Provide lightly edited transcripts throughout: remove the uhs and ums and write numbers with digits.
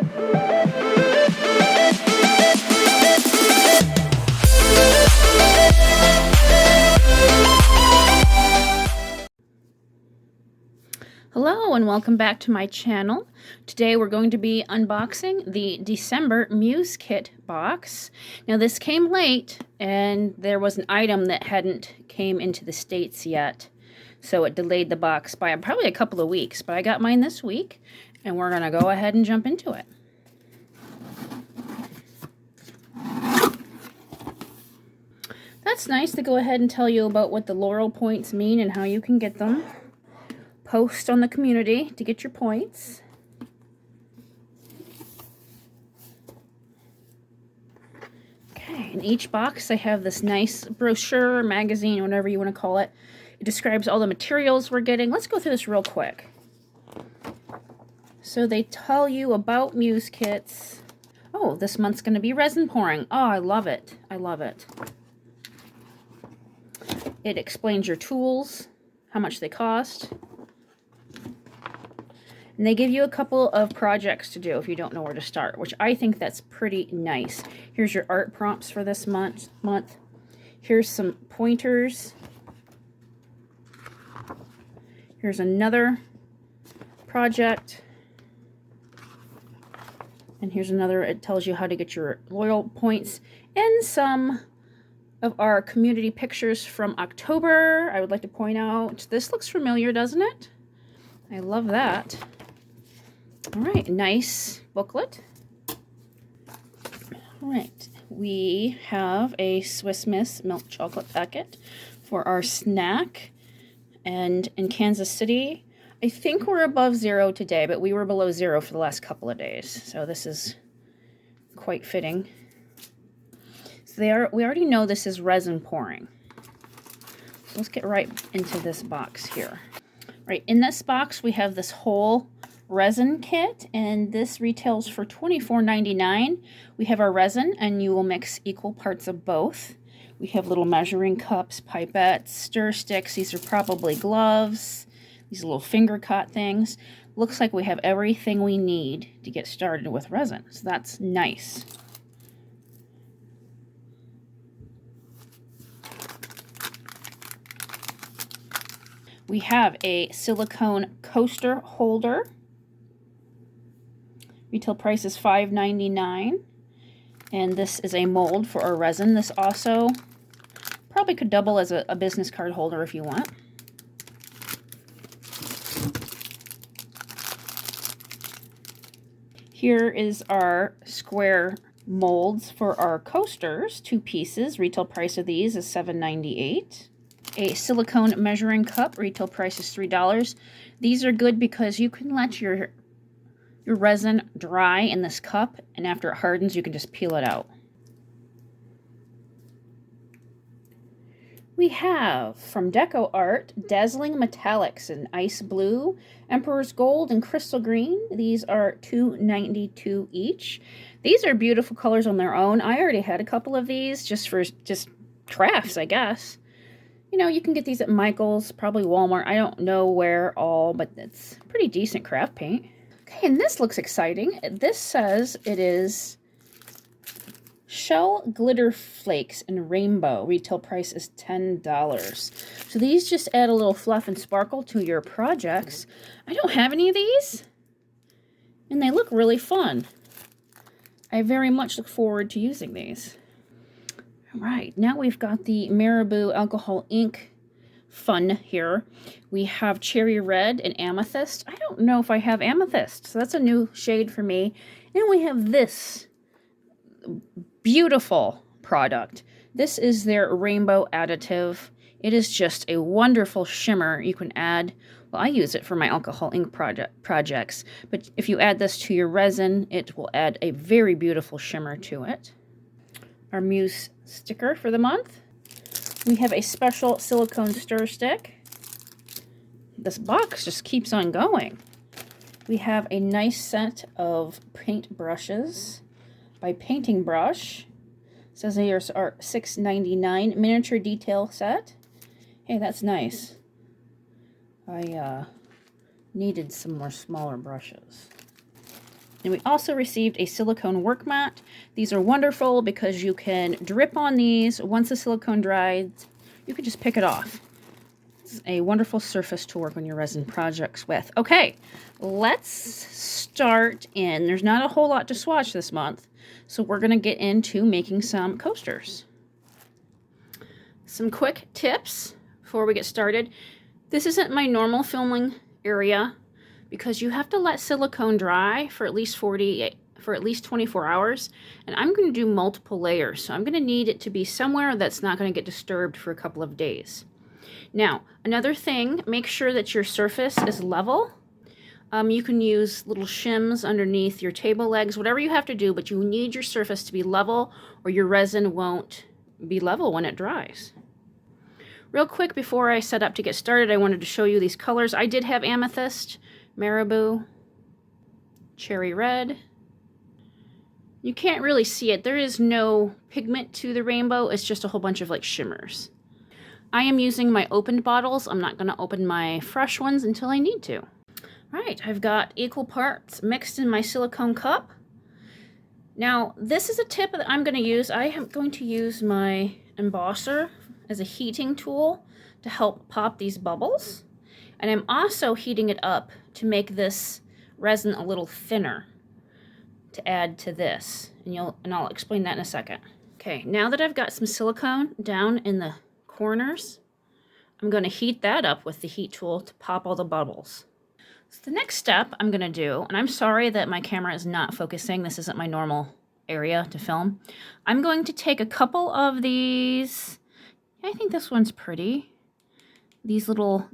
Hello and welcome back to my channel. Today we're going to be unboxing the December Muse Kit box. Now this came late and there was an item that hadn't came into the States yet. So it delayed the box by probably a couple of weeks, but I got mine this week and we're going to go ahead and jump into it. That's nice to go ahead and tell you about what the Laurel points mean and how you can get them. Post on the community to get your points. Okay, in each box I have this nice brochure, magazine, whatever you want to call it. It describes all the materials we're getting. Let's go through this real quick. So they tell you about Muse Kits. Oh, this month's going to be resin pouring. Oh, I love it. I love it. It explains your tools, how much they cost. And they give you a couple of projects to do if you don't know where to start, which I think that's pretty nice. Here's your art prompts for this month. Here's some pointers. Here's another project. And here's another, it tells you how to get your loyal points. And some of our community pictures from October. I would like to point out, this looks familiar, doesn't it? I love that. All right, nice booklet. All right, we have a Swiss Miss milk chocolate packet for our snack. And in Kansas City, I think we're above 0 today, but we were below 0 for the last couple of days. So this is quite fitting. So we already know this is resin pouring. So let's get right into this box here. Right, in this box we have this whole resin kit, and this retails for $24.99. We have our resin, and you will mix equal parts of both. We have little measuring cups, pipettes, stir sticks. These are probably gloves. These little finger cut things. Looks like we have everything we need to get started with resin, so that's nice. We have a silicone coaster holder. Retail price is $5.99. And this is a mold for our resin. This also probably could double as a business card holder if you want. Here is our square molds for our coasters, 2 pieces. Retail price of these is $7.98. A silicone measuring cup, retail price is $3. These are good because you can let your resin dry in this cup, and after it hardens, you can just peel it out. We have, from Deco Art, Dazzling Metallics in Ice Blue, Emperor's Gold, and Crystal Green. These are $2.92 each. These are beautiful colors on their own. I already had a couple of these just for crafts, I guess. You know, you can get these at Michael's, probably Walmart. I don't know where all, but it's pretty decent craft paint. Okay, and this looks exciting. This says it is Shell Glitter Flakes in Rainbow. Retail price is $10. So these just add a little fluff and sparkle to your projects. I don't have any of these, and they look really fun. I very much look forward to using these. All right, now we've got the Marabou alcohol ink fun here. We have Cherry Red and Amethyst. I don't know if I have Amethyst, so that's a new shade for me. And we have this beautiful product. This is their rainbow additive. It is just a wonderful shimmer you can add. Well, I use it for my alcohol ink projects, but if you add this to your resin, it will add a very beautiful shimmer to it. Our Muse sticker for the month. We have a special silicone stir stick. This box just keeps on going. We have a nice set of paint brushes by Painting Brush. It says here's our $6.99 miniature detail set. Hey, that's nice. I needed some more smaller brushes. And we also received a silicone work mat. These are wonderful because you can drip on these. Once the silicone dries, you can just pick it off. It's a wonderful surface to work on your resin projects with. Okay, let's start in. There's not a whole lot to swatch this month, so we're going to get into making some coasters. Some quick tips before we get started. This isn't my normal filming area because you have to let silicone dry for at least 24 hours, and I'm going to do multiple layers, so I'm going to need it to be somewhere that's not going to get disturbed for a couple of days. Now, another thing, make sure that your surface is level. You can use little shims underneath your table legs, whatever you have to do, but you need your surface to be level or your resin won't be level when it dries. Real quick, before I set up to get started, I wanted to show you these colors. I did have amethyst, marabou, cherry red. You can't really see it. There is no pigment to the rainbow. It's just a whole bunch of like shimmers. I am using my opened bottles. I'm not going to open my fresh ones until I need to. All right, I've got equal parts mixed in my silicone cup. Now, this is a tip that I'm going to use. I am going to use my embosser as a heating tool to help pop these bubbles. And I'm also heating it up to make this resin a little thinner to add to this. And I'll explain that in a second. Okay, now that I've got some silicone down in the corners, I'm going to heat that up with the heat tool to pop all the bubbles. So the next step I'm going to do, and I'm sorry that my camera is not focusing, this isn't my normal area to film. I'm going to take a couple of these, I think this one's pretty, these little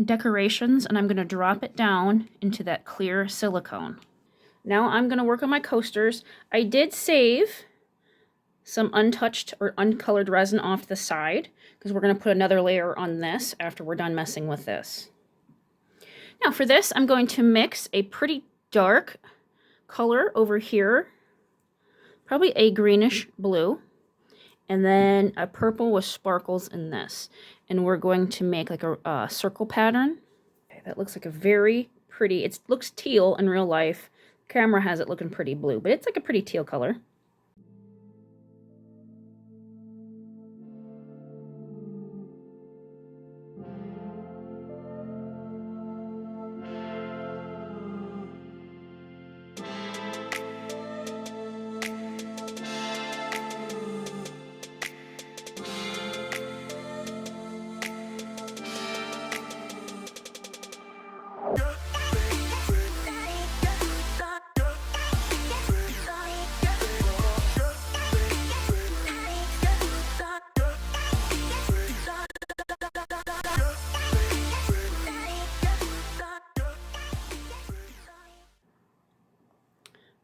decorations, and I'm going to drop it down into that clear silicone. Now I'm going to work on my coasters. I did save some untouched or uncolored resin off to the side because we're going to put another layer on this after we're done messing with this. Now for this, I'm going to mix a pretty dark color over here, probably a greenish blue, and then a purple with sparkles in this. And we're going to make like a circle pattern. Okay, that looks like a very pretty, it looks teal in real life. Camera has it looking pretty blue, but it's like a pretty teal color.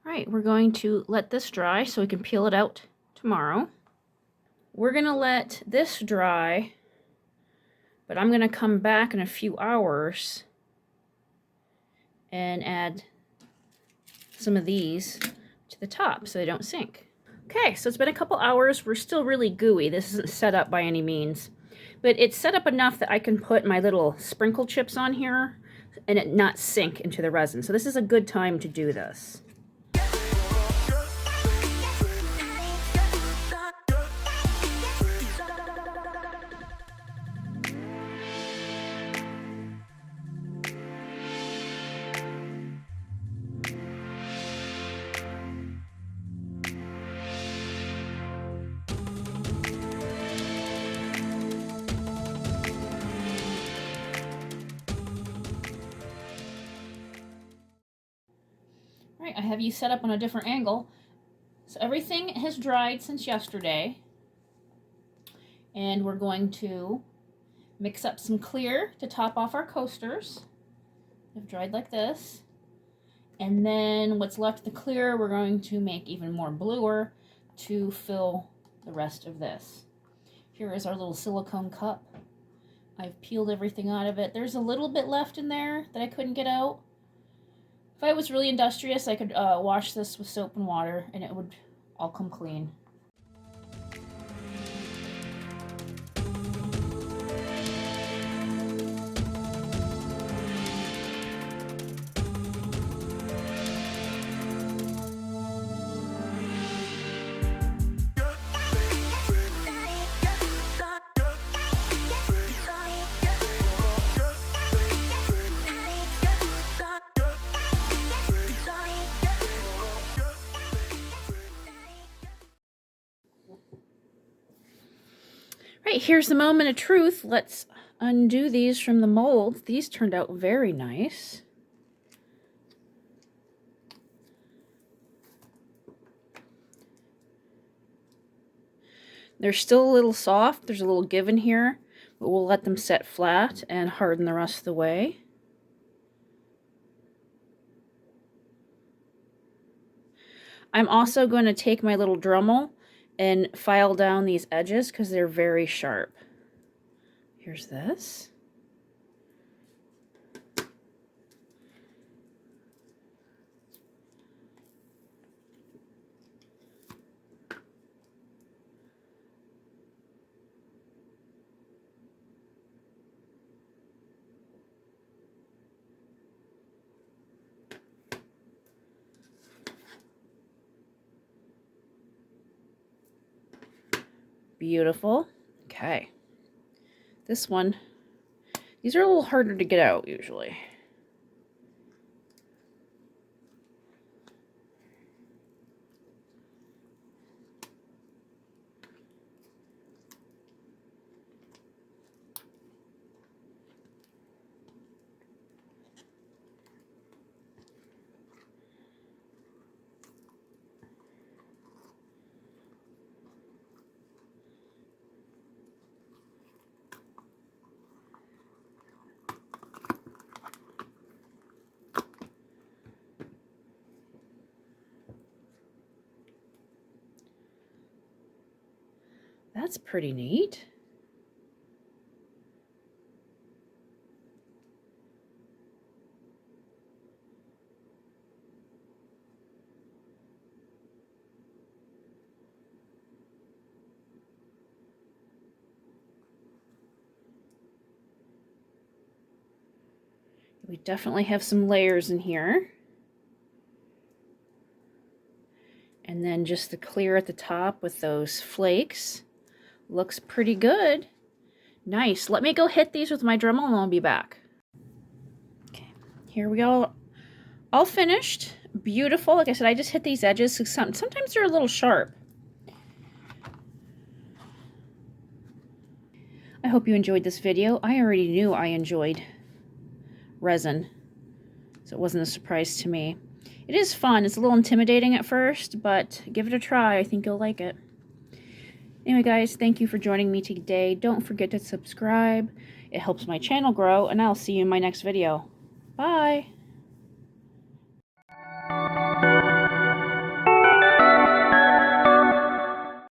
Alright, we're going to let this dry so we can peel it out tomorrow. We're going to let this dry, but I'm going to come back in a few hours and add some of these to the top so they don't sink. Okay, so it's been a couple hours. We're still really gooey. This isn't set up by any means, but it's set up enough that I can put my little sprinkle chips on here and it not sink into the resin. So this is a good time to do this. Alright, I have you set up on a different angle. So everything has dried since yesterday. And we're going to mix up some clear to top off our coasters. They've dried like this. And then what's left of the clear, we're going to make even more bluer to fill the rest of this. Here is our little silicone cup. I've peeled everything out of it. There's a little bit left in there that I couldn't get out. If I was really industrious, I could wash this with soap and water and it would all come clean. right, here's the moment of truth. Let's undo these from the mold. These turned out very nice. They're still a little soft. There's a little give in here, but we'll let them set flat and harden the rest of the way. I'm also going to take my little Dremel and file down these edges because they're very sharp. Here's this. Beautiful. Okay. This one, these are a little harder to get out usually. That's pretty neat. We definitely have some layers in here. And then just the clear at the top with those flakes. Looks pretty good. Nice. Let me go hit these with my Dremel and I'll be back. Okay, here we go. All finished. Beautiful. Like I said, I just hit these edges because sometimes they're a little sharp. I hope you enjoyed this video. I already knew I enjoyed resin, so it wasn't a surprise to me. It is fun. It's a little intimidating at first, but give it a try. I think you'll like it. Anyway, guys, thank you for joining me today. Don't forget to subscribe. It helps my channel grow, and I'll see you in my next video. Bye!